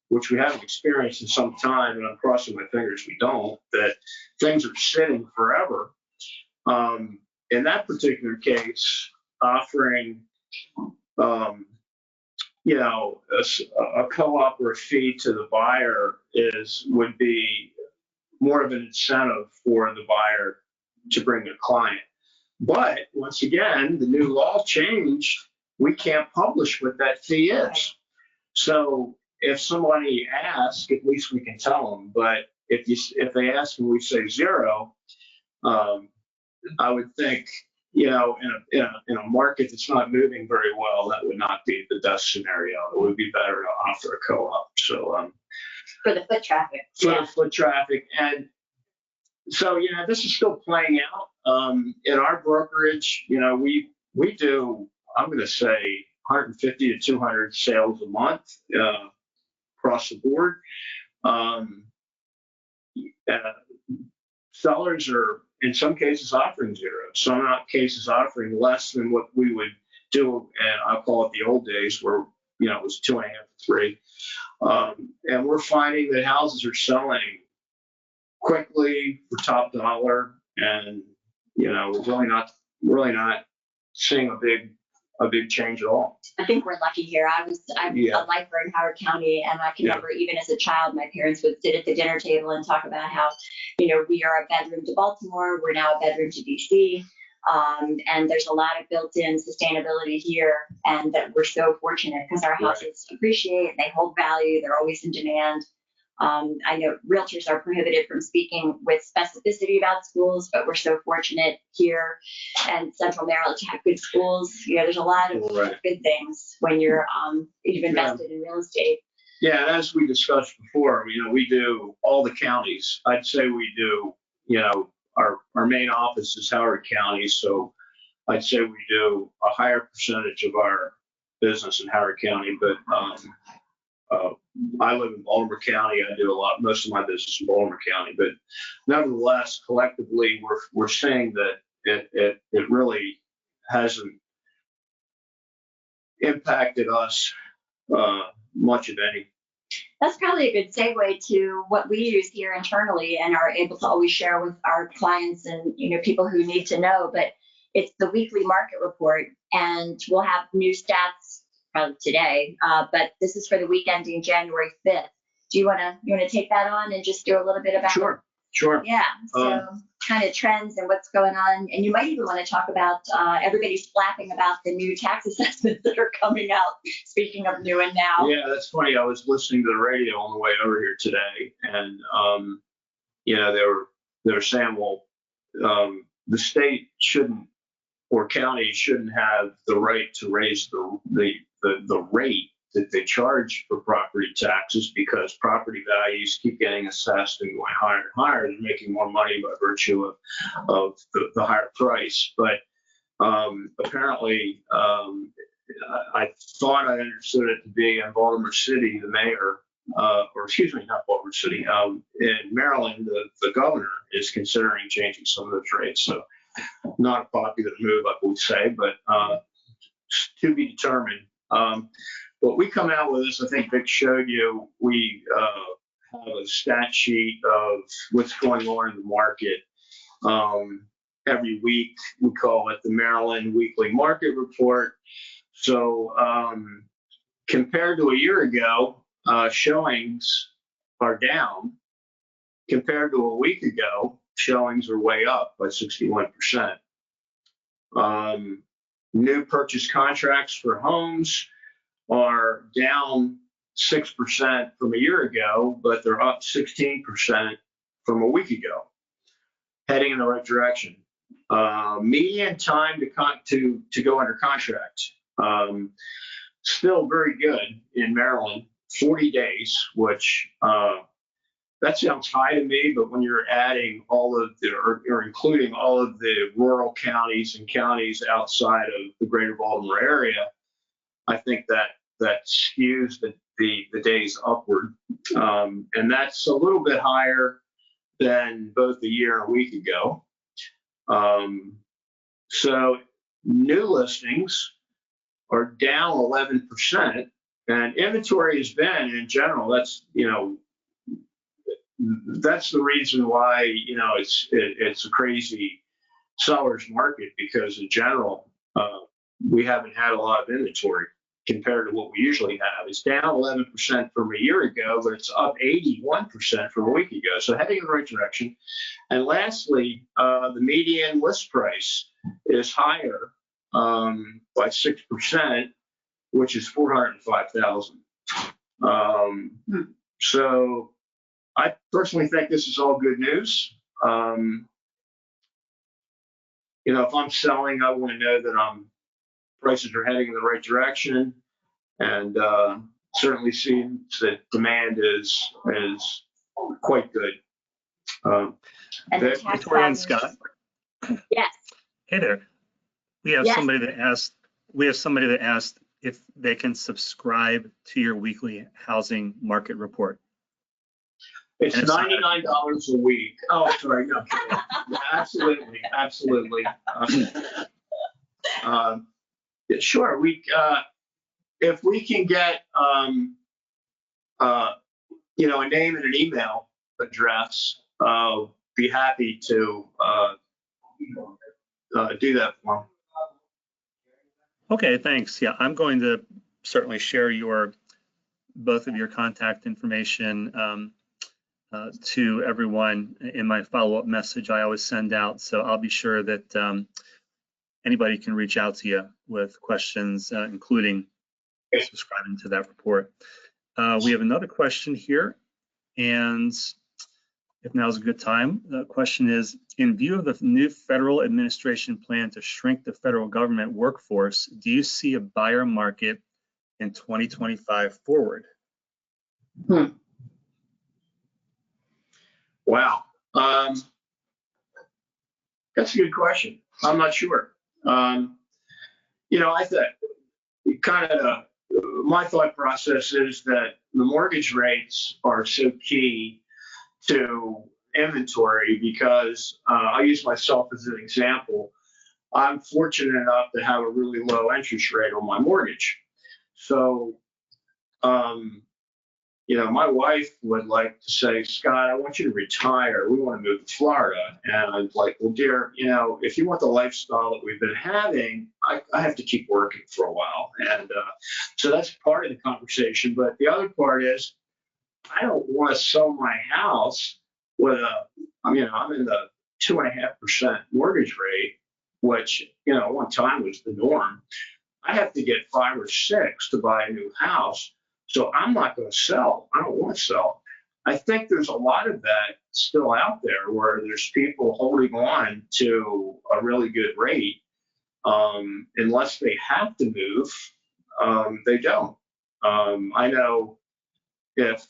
which we haven't experienced in some time, and I'm crossing my fingers we don't, that things are sitting forever, in that particular case, offering a co-op or a fee to the buyer would be more of an incentive for the buyer to bring a client. But once again, the new law changed. We can't publish what that fee is. So if somebody asks, at least we can tell them. But if they ask and we say zero, I would think, in a market that's not moving very well, that would not be the best scenario. It would be better to offer a co-op. So for the foot traffic. For the foot traffic. And so, this is still playing out. In our brokerage, we do, I'm going to say 150 to 200 sales a month across the board. Sellers are in some cases offering zero, some cases offering less than what we would do, and I'll call it the old days where it was 2.5 to 3. And we're finding that houses are selling quickly for top dollar, and we're really not seeing a big a big change at all. I think we're lucky here. I'm Yeah. a lifer in Howard County, and I can Yeah. remember even as a child, my parents would sit at the dinner table and talk about how, we are a bedroom to Baltimore, we're now a bedroom to DC. And there's a lot of built-in sustainability here, and that we're so fortunate because our houses appreciate, they hold value, they're always in demand. I know realtors are prohibited from speaking with specificity about schools, but we're so fortunate here and Central Maryland to have good schools. There's a lot of good things when you've invested in real estate. Yeah, and as we discussed before, we do all the counties. I'd say we do, our main office is Howard County, so I'd say we do a higher percentage of our business in Howard County, but I live in Baltimore County. I do most of my business in Baltimore County, but nevertheless, collectively, we're saying that it really hasn't impacted us much of any. That's probably a good segue to what we use here internally and are able to always share with our clients and people who need to know. But it's the weekly market report, and we'll have new stats probably today. But this is for the week ending January 5th. Do you want to take that on and just do a little bit about? Sure. Yeah. So kind of trends and what's going on, and you might even want to talk about everybody's flapping about the new tax assessments that are coming out. Speaking of new and now. Yeah, that's funny. I was listening to the radio on the way over here today, and they were saying, well, the state shouldn't or county shouldn't have the right to raise the rate that they charge for property taxes because property values keep getting assessed and going higher and higher and making more money by virtue of the higher price. But apparently, I thought I understood it to be in Baltimore City, the mayor, or excuse me, not Baltimore City, in Maryland, the governor is considering changing some of those rates. So not a popular move, I would say, but to be determined. But we come out with this, I think Vic showed you, we have a stat sheet of what's going on in the market. Every week, we call it the Maryland Weekly Market Report. So compared to a year ago, showings are down. Compared to a week ago, showings are way up by 61%. New purchase contracts for homes are down 6% from a year ago, but they're up 16% from a week ago, heading in the right direction. Median time to go under contract, still very good in Maryland, 40 days, which that sounds high to me, but when you're adding all of or including all of the rural counties and counties outside of the greater Baltimore area, I think that skews the days upward. And that's a little bit higher than both a year and a week ago. So new listings are down 11%, and inventory has been, in general, that's the reason why it's a crazy seller's market, because in general we haven't had a lot of inventory compared to what we usually have. It's down 11% from a year ago, but it's up 81% from a week ago. So heading in the right direction. And lastly, the median list price is higher by 6%, which is $405,000. So I personally think this is all good news. If I'm selling, I want to know that prices are heading in the right direction, and certainly seems that demand is quite good. And the tax Victoria and filings- Scott. Yes. Hey there. We have Yes. somebody that asked if they can subscribe to your weekly housing market report. It's $99 a week. Oh, sorry. No, absolutely. Sure. If we can get, a name and an email address, be happy to do that for them. Okay, thanks. Yeah, I'm going to certainly share both of your contact information to everyone in my follow-up message I always send out. So I'll be sure that anybody can reach out to you with questions, including subscribing to that report. We have another question here, and if now's a good time, the question is, in view of the new federal administration plan to shrink the federal government workforce, do you see a buyer market in 2025 forward? Wow. That's a good question. I'm not sure. I thought my thought process is that the mortgage rates are so key to inventory because I use myself as an example. I'm fortunate enough to have a really low interest rate on my mortgage. So, my wife would like to say, Scott, I want you to retire. We want to move to Florida. And I'm like, well, dear, if you want the lifestyle that we've been having, I have to keep working for a while. And so that's part of the conversation. But the other part is, I don't want to sell my house with I'm in the 2.5% mortgage rate, which, one time was the norm. I have to get 5 or 6 to buy a new house. So I'm not going to sell. I don't want to sell. I think there's a lot of that still out there where there's people holding on to a really good rate. Unless they have to move, they don't. I know if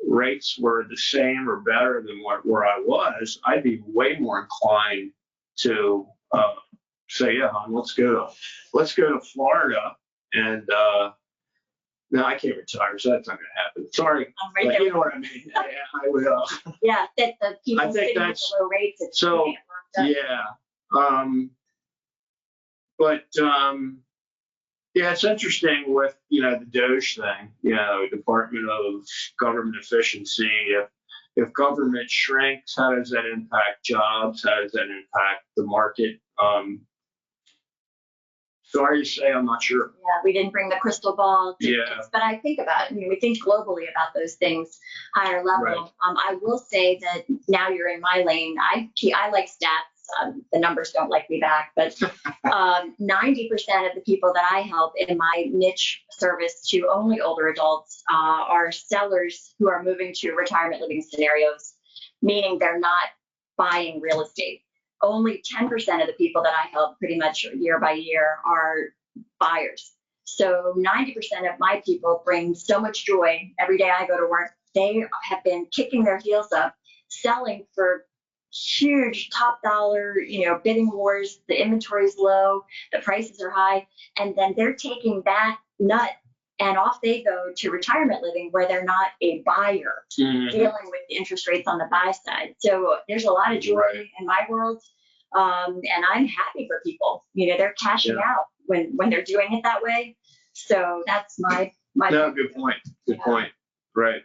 rates were the same or better than where I was, I'd be way more inclined to say, yeah, hon, let's go to Florida. And no, I can't retire, so that's not going to happen. Sorry, but you know what I mean. I would. Yeah, that the people I think sitting with that's the low rates. so. Yeah. Yeah, it's interesting with the Doge thing. Department of Government Efficiency. If government shrinks, how does that impact jobs? How does that impact the market? Sorry to say, I'm not sure. Yeah, we didn't bring the crystal ball to Yeah. this, but I think about it. We think globally about those things, higher level. Right. I will say that now you're in my lane. I like stats. The numbers don't like me back, but 90% of the people that I help in my niche service to only older adults are sellers who are moving to retirement living scenarios, meaning they're not buying real estate. Only 10% of the people that I help pretty much year by year are buyers. So 90% of my people bring so much joy every day I go to work. They have been kicking their heels up, selling for huge top dollar, bidding wars. The inventory is low, the prices are high, and then they're taking that nut and off they go to retirement living where they're not a buyer dealing with the interest rates on the buy side. So there's a lot of joy in my world. And I'm happy for people, they're cashing out when they're doing it that way. So that's my. No, good point. Good point. Right.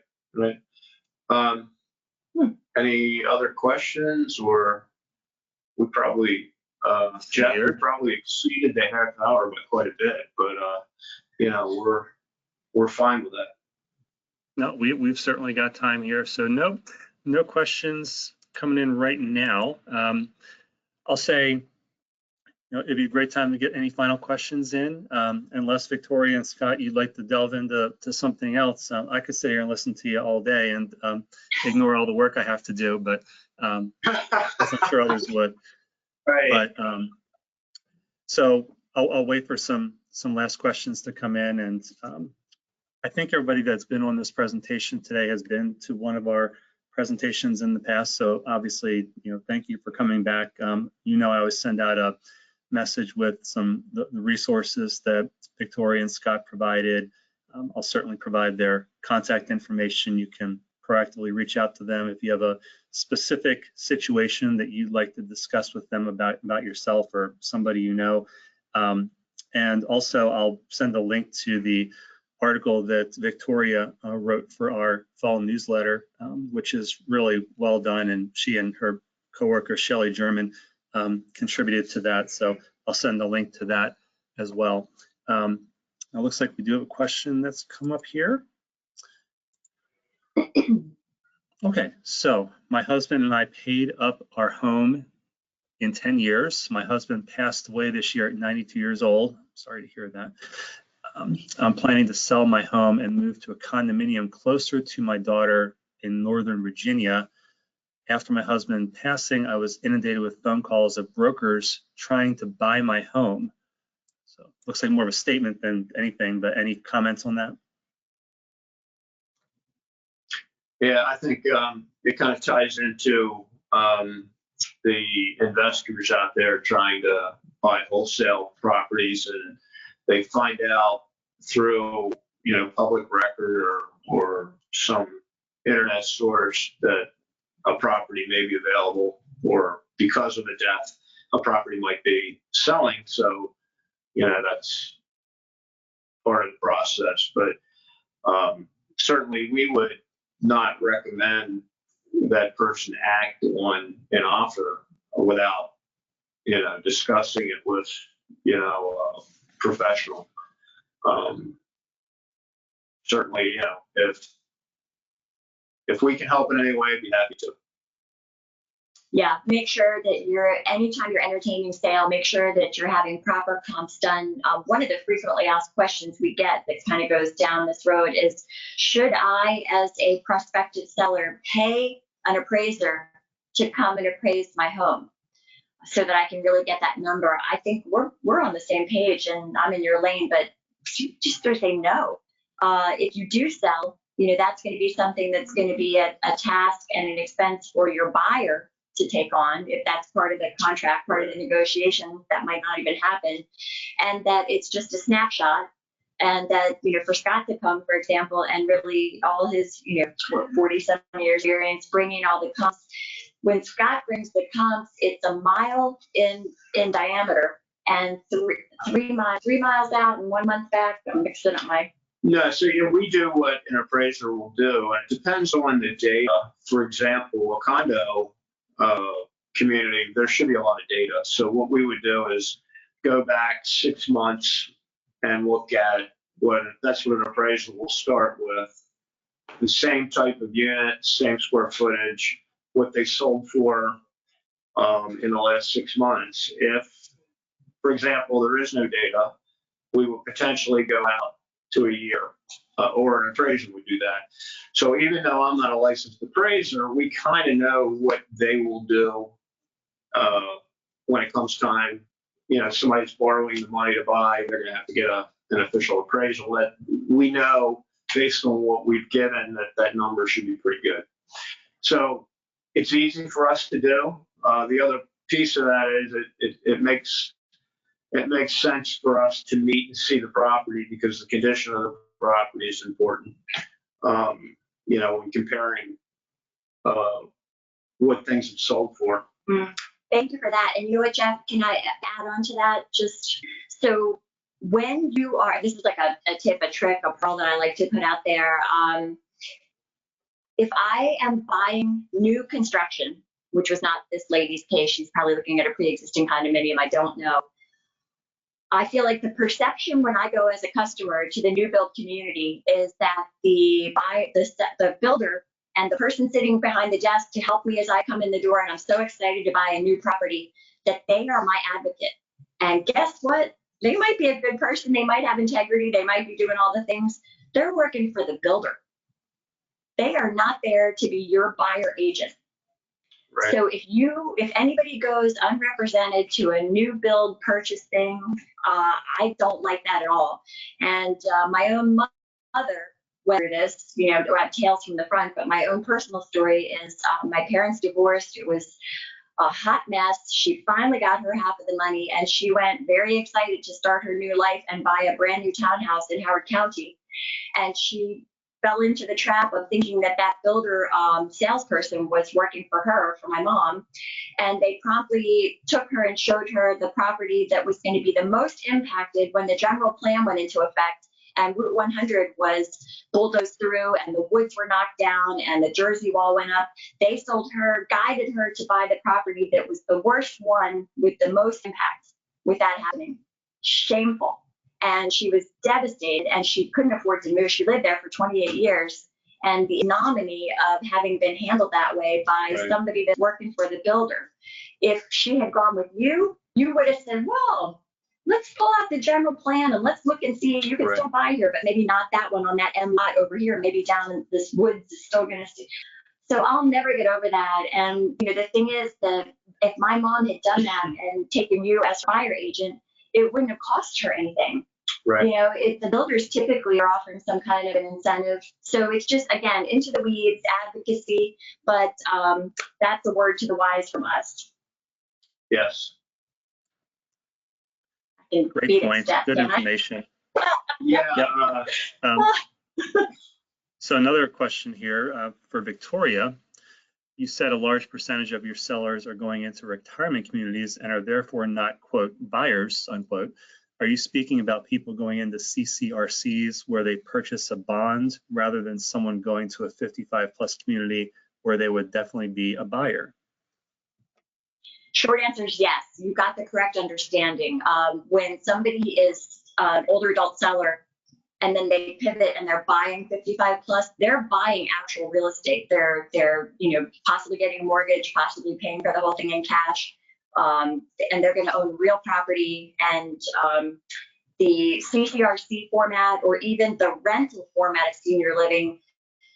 Any other questions, or we probably, Jeff, we probably exceeded the half hour by quite a bit, but we're fine with that. No, we've certainly got time here. So no questions coming in right now. I'll say, it'd be a great time to get any final questions in. Unless Victoria and Scott, you'd like to delve into something else. I could sit here and listen to you all day and ignore all the work I have to do, but I'm sure others would. Right. But so I'll wait for some last questions to come in. And I think everybody that's been on this presentation today has been to one of our presentations in the past. So obviously, thank you for coming back. I always send out a message with the resources that Victoria and Scott provided. I'll certainly provide their contact information. You can proactively reach out to them if you have a specific situation that you'd like to discuss with them about yourself or somebody and also I'll send a link to the article that Victoria wrote for our fall newsletter, which is really well done, and she and her coworker Shelley German contributed to that. So I'll send a link to that as well. It looks like we do have a question that's come up here. Okay, so my husband and I paid up our home in 10 years. My husband passed away this year at 92 years old. Sorry to hear that. I'm planning to sell my home and move to a condominium closer to my daughter in Northern Virginia. After my husband passing, I was inundated with phone calls of brokers trying to buy my home. So looks like more of a statement than anything, but any comments on that? Yeah, I think it kind of ties into the investors out there trying to buy wholesale properties, and they find out through public record or some internet source that a property may be available, or because of a death, a property might be selling. So that's part of the process. But certainly we would not recommend that person act on an offer without discussing it with a professional. Certainly, if we can help in any way, I'd be happy to. Yeah, make sure that anytime you're entertaining sale, make sure that you're having proper comps done. One of the frequently asked questions we get that kind of goes down this road is, should I, as a prospective seller, pay an appraiser to come and appraise my home so that I can really get that number? I think we're on the same page, and I'm in your lane, but just to say no. If you do sell, that's going to be something that's going to be a task and an expense for your buyer to take on. If that's part of the contract, part of the negotiation, that might not even happen. And that it's just a snapshot. And that, for Scott to come, for example, and really all his, 47 years experience, bringing all the comps. When Scott brings the comps, it's a mile in diameter and three miles out and 1 month back. I'm mixing up my. No, so we do what an appraiser will do. It depends on the data. For example, a condo community, there should be a lot of data. So what we would do is go back 6 months and look at that's what an appraisal will start with. The same type of unit, same square footage, what they sold for in the last 6 months. If, for example, there is no data, we will potentially go out to a year, or an appraiser would do that. So even though I'm not a licensed appraiser, we kind of know what they will do when it comes time. Somebody's borrowing the money to buy, they're going to have to get an official appraisal. That we know based on what we've given that number should be pretty good. So it's easy for us to do. The other piece of that is it makes sense for us to meet and see the property, because the condition of the property is important. When comparing what things have sold for. Thank you for that. And you know what, Jeff, can I add on to that? Just so when you are, this is like a tip, a trick, a pearl that I like to put out there. If I am buying new construction, which was not this lady's case, she's probably looking at a pre-existing condominium, I don't know. I feel like the perception when I go as a customer to the new build community is that the builder and the person sitting behind the desk to help me as I come in the door, and I'm so excited to buy a new property, that they are my advocate. And guess what? They might be a good person. They might have integrity. They might be doing all the things. They're working for the builder. They are not there to be your buyer agent. Right. So if anybody goes unrepresented to a new build purchase thing, I don't like that at all. And my own mother, whether it is, or I have tales from the front, but my own personal story is my parents divorced. It was a hot mess. She finally got her half of the money, and she went very excited to start her new life and buy a brand new townhouse in Howard County. And she fell into the trap of thinking that builder salesperson was working for her, for my mom. And they promptly took her and showed her the property that was going to be the most impacted when the general plan went into effect. And Route 100 was bulldozed through, and the woods were knocked down, and the Jersey wall went up. They sold her, guided her to buy the property that was the worst one with the most impact with that happening. shameful. And she was devastated, and she couldn't afford to move. She lived there for 28 years. And the ignominy of having been handled that way by somebody that's working for the builder. If she had gone with you, you would have said, well, let's pull out the general plan and let's look and see if you can still buy here, but maybe not that one on that M lot over here. Maybe down in this woods is still going to see. So I'll never get over that. And the thing is that if my mom had done that and taken you as buyer agent, it wouldn't have cost her anything. Right. The builders typically are offering some kind of an incentive. So it's just, again, into the weeds, advocacy, but that's a word to the wise from us. Yes. Great points. Good information. Yeah. So another question here for Victoria. You said a large percentage of your sellers are going into retirement communities and are therefore not, quote, buyers, unquote. Are you speaking about people going into CCRCs where they purchase a bond rather than someone going to a 55 plus community where they would definitely be a buyer? Short answer is yes. You got the correct understanding. When somebody is an older adult seller and then they pivot and they're buying 55 plus, they're buying actual real estate. They're possibly getting a mortgage, possibly paying for the whole thing in cash. And they're going to own real property, and the CCRC format or even the rental format of senior living,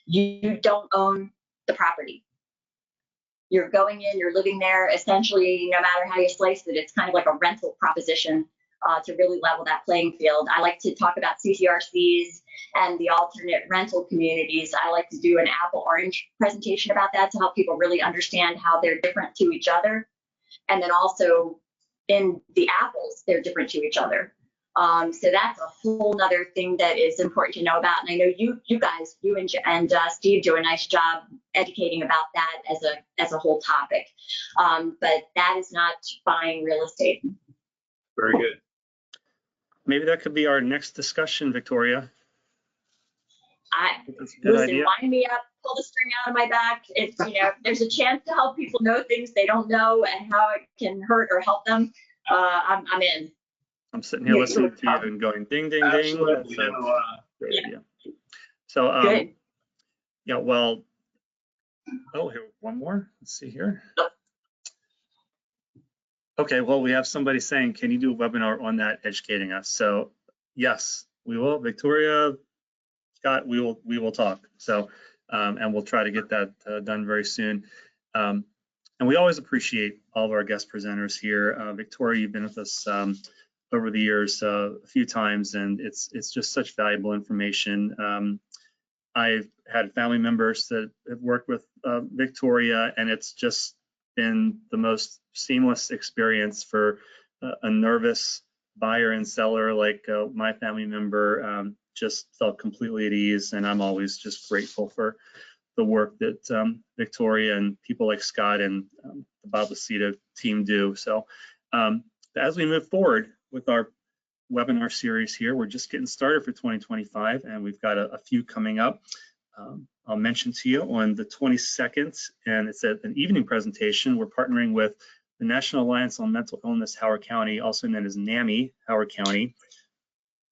you don't own the property. You're going in, you're living there, essentially, no matter how you slice it, it's kind of like a rental proposition to really level that playing field. I like to talk about CCRCs and the alternate rental communities. I like to do an apple orange presentation about that to help people really understand how they're different to each other. And then also in the apples, they're different to each other. So that's a whole nother thing that is important to know about. And I know you guys, you and Steve do a nice job educating about that as a whole topic. But that is not buying real estate. Very good. Maybe that could be our next discussion, Victoria. Listen, wind me up, pull the string out of my back. If there's a chance to help people know things they don't know and how it can hurt or help them, I'm in. I'm sitting here listening to you and going ding, ding, Absolutely. ding. Great idea. So, yeah, well, here, one more. Let's see here. Okay, well, we have somebody saying, can you do a webinar on that, educating us? So, yes, we will. Victoria, Scott, we will talk. So, and we'll try to get that done very soon. And we always appreciate all of our guest presenters here. Victoria, you've been with us over the years a few times, and it's just such valuable information. I've had family members that have worked with Victoria, and it's just been the most seamless experience for a nervous buyer and seller like my family member. Just felt completely at ease, and I'm always just grateful for the work that Victoria and people like Scott and the Bob Lucido team do. So as we move forward with our webinar series here, we're just getting started for 2025, and we've got a few coming up. I'll mention to you on the 22nd, and it's an evening presentation. We're partnering with the National Alliance on Mental Illness Howard County, also known as NAMI Howard County.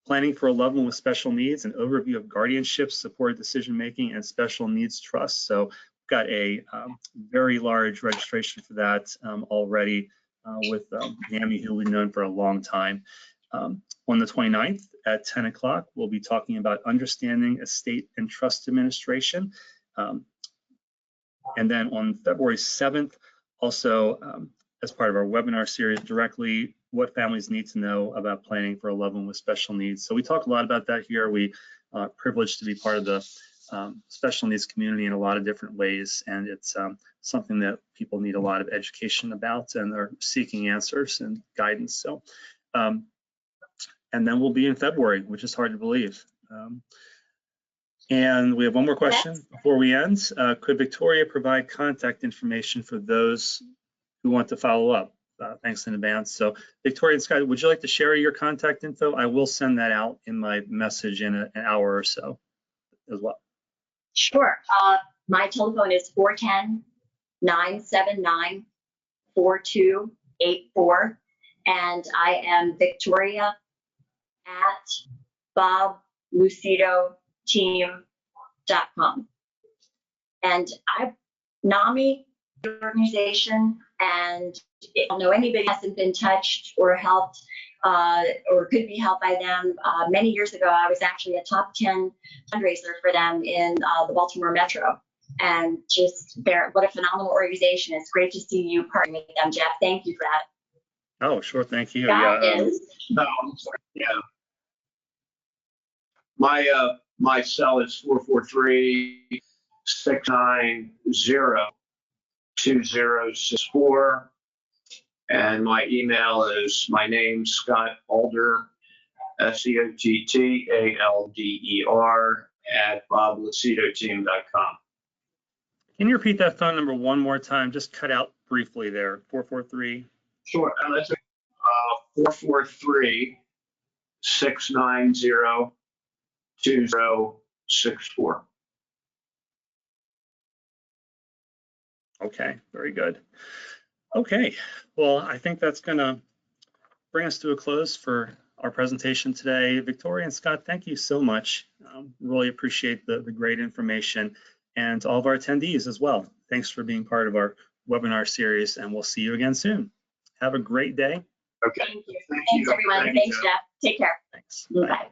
Planning for a loved one with special needs, an overview of guardianship, supported decision-making, and special needs trusts. So we've got a very large registration for that already with NAMI, who we've known for a long time. On the 29th at 10 o'clock, we'll be talking about understanding estate and trust administration. And then on February 7th, also as part of our webinar series directly, what families need to know about planning for a loved one with special needs. So we talk a lot about that here. We are privileged to be part of the special needs community in a lot of different ways, and it's something that people need a lot of education about, and they're seeking answers and guidance. So, and then we'll be in February, which is hard to believe. And we have one more question before we end. Could Victoria provide contact information for those who want to follow up? Thanks in advance. So Victoria and Scott, would you like to share your contact info? I will send that out in my message in an hour or so as well. Sure. My telephone is 410-979-4284. And I am Victoria at boblucidoteam.com. And NAMI, the organization, and I don't know anybody hasn't been touched or helped or could be helped by them. Many years ago, I was actually a top 10 fundraiser for them in the Baltimore Metro. And just what a phenomenal organization. It's great to see you partnering with them, Jeff. Thank you for that. Oh, sure. Thank you. Scott Yeah. is. No, I'm sorry. Yeah. My cell is 443-690-2064. And my email is my name, Scott Alder, SEOTTALDER @boblucidoteam.com. Can you repeat that phone number one more time? Just cut out briefly there. 443. Sure. That's 443-690-2064. Okay, very good. Okay, well, I think that's going to bring us to a close for our presentation today. Victoria and Scott, thank you so much. Really appreciate the great information, and to all of our attendees as well. Thanks for being part of our webinar series, and we'll see you again soon. Have a great day. Okay. Thank you. Thanks, everyone. Thanks, Jeff. Take care. Thanks. Bye.